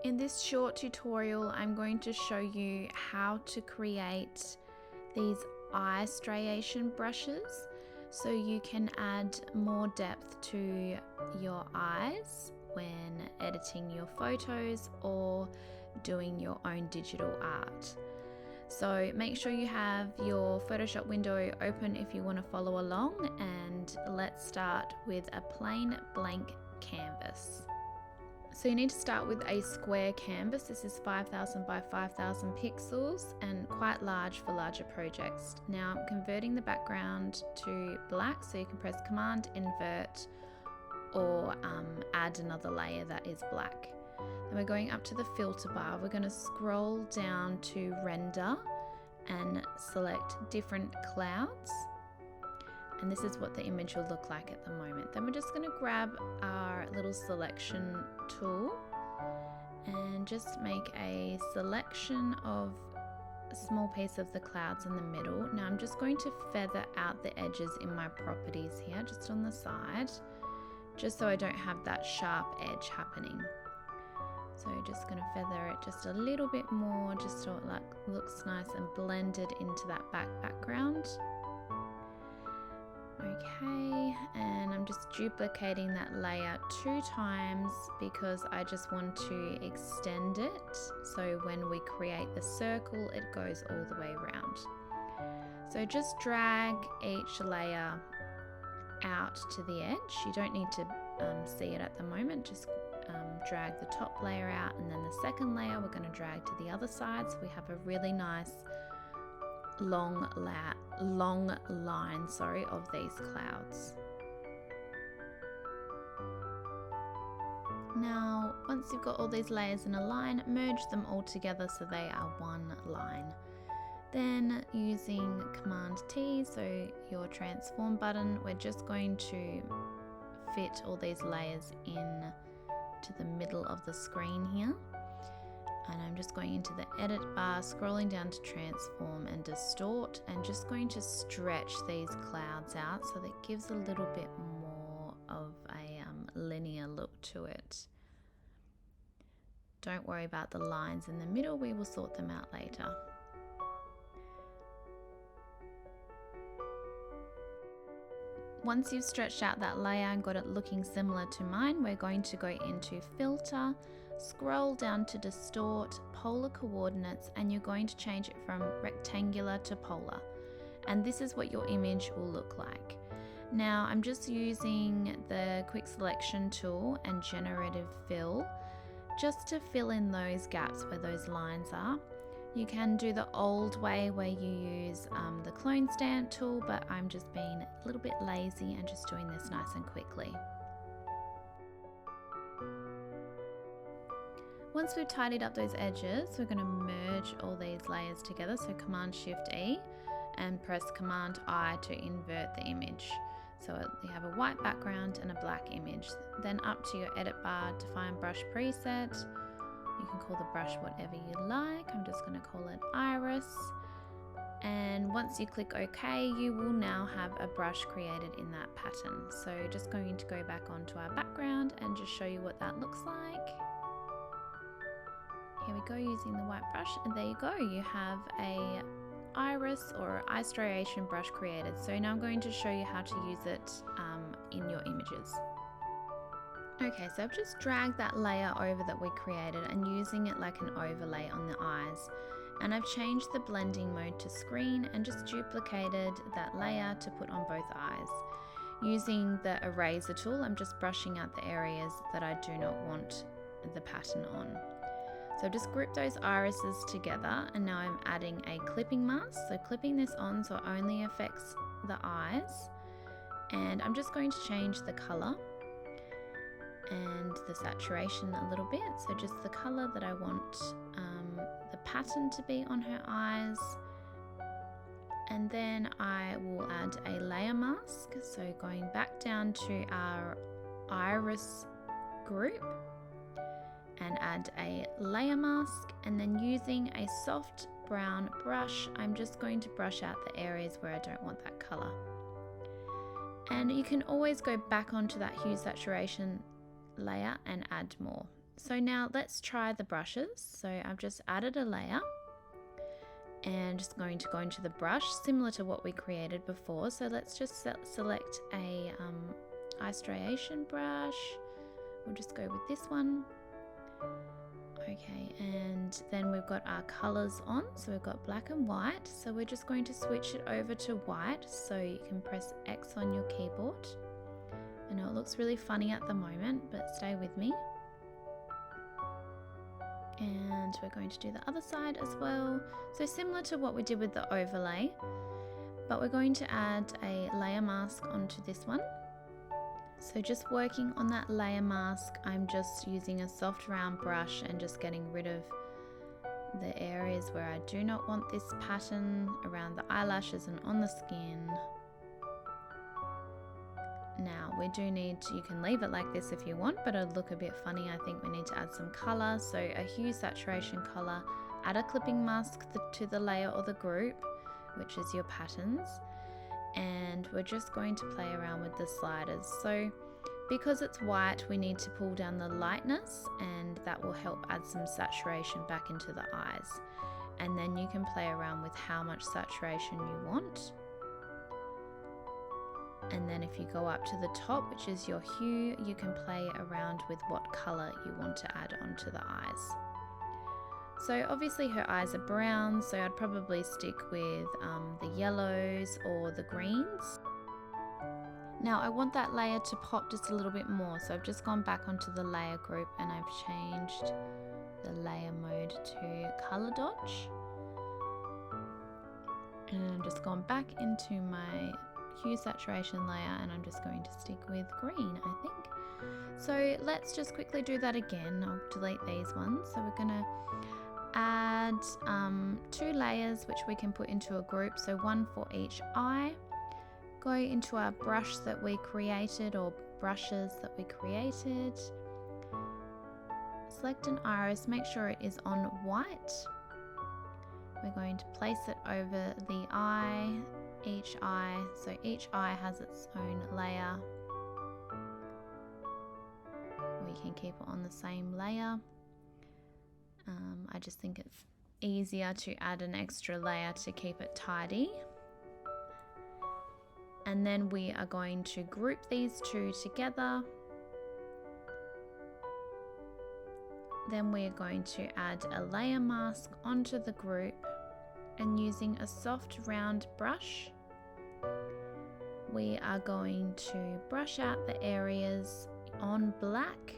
In this short tutorial, I'm going to show you how to create these eye striation brushes so you can add more depth to your eyes when editing your photos or doing your own digital art. So make sure you have your Photoshop window open if you want to follow along, and let's start with a plain blank canvas. So you need to start with a square canvas. This is 5000 by 5000 pixels and quite large for larger projects. Now I'm converting the background to black, so you can press Command Invert or add another layer that is black. Then we're going up to the filter bar. We're going to scroll down to Render and select different clouds. And this is what the image will look like at the moment. Then we're just going to grab our little selection tool and just make a selection of a small piece of the clouds in the middle. Now I'm just going to feather out the edges in my properties here, just on the side, just so I don't have that sharp edge happening. So just going to feather it just a little bit more, just so it looks nice and blended into that background. Okay, and I'm just duplicating that layer 2 times because I just want to extend it, so when we create the circle it goes all the way around. So just drag each layer out to the edge. You don't need to see it at the moment, just drag the top layer out, and then the second layer we're going to drag to the other side, so we have a really nice long line of these clouds. Now once you've got all these layers in a line, merge them all together so they are one line. Then using Command T, so your transform button, we're just going to fit all these layers in to the middle of the screen here. And I'm just going into the edit bar, scrolling down to transform and distort, and just going to stretch these clouds out so that gives a little bit more of a linear look to it. Don't worry about the lines in the middle, we will sort them out later. Once you've stretched out that layer and got it looking similar to mine, we're going to go into Filter, scroll down to Distort, Polar Coordinates, and you're going to change it from rectangular to polar. And this is what your image will look like. Now I'm just using the Quick Selection tool and Generative Fill just to fill in those gaps where those lines are. You can do the old way where you use the clone stamp tool, but I'm just being a little bit lazy and just doing this nice and quickly. Once we've tidied up those edges, we're going to merge all these layers together, so Command Shift E and press Command I to invert the image. So you have a white background and a black image. Then up to your edit bar, define brush preset. You can call the brush whatever you like. I'm just going to call it Iris. And once you click OK, you will now have a brush created in that pattern. So just going to go back onto our background and just show you what that looks like. Here we go, using the white brush, and there you go. You have a iris or eye striation brush created. So now I'm going to show you how to use it in your images. Okay, so I've just dragged that layer over that we created and using it like an overlay on the eyes. And I've changed the blending mode to screen and just duplicated that layer to put on both eyes. Using the eraser tool, I'm just brushing out the areas that I do not want the pattern on. So I've just grouped those irises together, and now I'm adding a clipping mask. So clipping this on so it only affects the eyes. And I'm just going to change the color and the saturation a little bit, so just the color that I want the pattern to be on her eyes. And then I will add a layer mask, so going back down to our iris group and add a layer mask, and then using a soft brown brush, I'm just going to brush out the areas where I don't want that color. And you can always go back onto that hue saturation layer and add more. So now let's try the brushes. So I've just added a layer and just going to go into the brush similar to what we created before. So let's just select a eye striation brush. We'll just go with this one. Okay, and then we've got our colors on. So we've got black and white. So we're just going to switch it over to white. So you can press X on your keyboard. I know it looks really funny at the moment, but stay with me. And we're going to do the other side as well. So similar to what we did with the overlay, but we're going to add a layer mask onto this one. So just working on that layer mask, I'm just using a soft round brush and just getting rid of the areas where I do not want this pattern around the eyelashes and on the skin. Now we do need to, you can leave it like this if you want, but it'll look a bit funny. I think we need to add some color. So a hue saturation color, add a clipping mask to the layer or the group, which is your patterns. And we're just going to play around with the sliders. So because it's white, we need to pull down the lightness, and that will help add some saturation back into the eyes. And then you can play around with how much saturation you want. And then if you go up to the top, which is your hue, you can play around with what color you want to add onto the eyes. So obviously her eyes are brown, so I'd probably stick with the yellows or the greens. Now I want that layer to pop just a little bit more, so I've just gone back onto the layer group and I've changed the layer mode to color dodge. And I've just gone back into my hue saturation layer and I'm just going to stick with green, I think. So let's just quickly do that again. I'll delete these ones. So we're gonna add 2 layers which we can put into a group, so one for each eye. Go into our brush that we created, or brushes that we created. Select an iris, make sure it is on white. We're going to place it over the eye, each eye, so each eye has its own layer. We can keep it on the same layer. I just think it's easier to add an extra layer to keep it tidy. And then we are going to group these 2 together. Then we're going to add a layer mask onto the group, and using a soft round brush, we are going to brush out the areas on black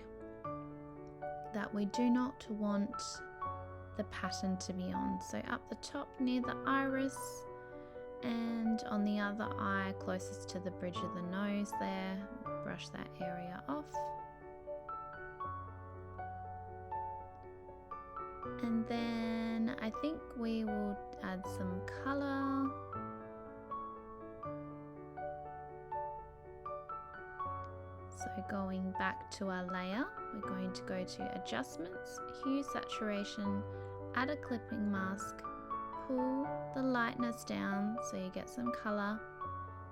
that we do not want the pattern to be on. So up the top near the iris, and on the other eye closest to the bridge of the nose there, brush that area off. And then I think we will add some color. So going back to our layer, we're going to go to adjustments, hue saturation, add a clipping mask, pull the lightness down so you get some color,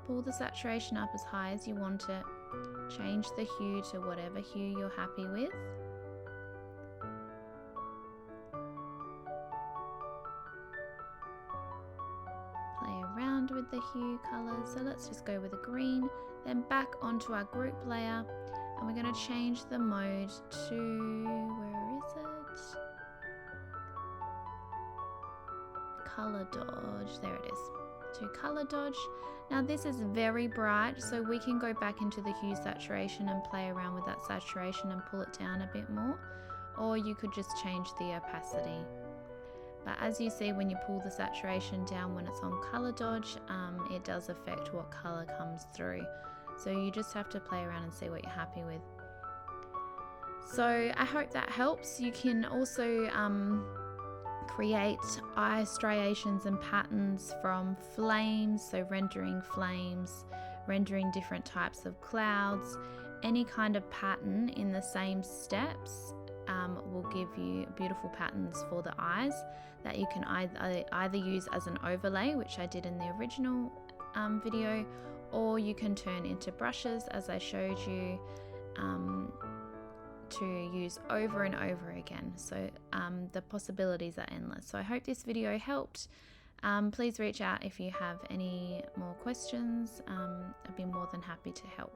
pull the saturation up as high as you want it, change the hue to whatever hue you're happy with. Play around with the hue colors. So let's just go with a green, then back onto our group layer, and we're going to change the mode to, where is it? Color dodge, there it is, to color dodge. Now this is very bright, so we can go back into the hue saturation and play around with that saturation and pull it down a bit more, or you could just change the opacity. But as you see, when you pull the saturation down when it's on color dodge, it does affect what color comes through. So you just have to play around and see what you're happy with. So I hope that helps. You can also create eye striations and patterns from flames, so rendering flames, rendering different types of clouds. Any kind of pattern in the same steps will give you beautiful patterns for the eyes that you can either use as an overlay, which I did in the original video, or you can turn into brushes as I showed you to use over and over again. So the possibilities are endless. So I hope this video helped. Please reach out if you have any more questions. I'd be more than happy to help.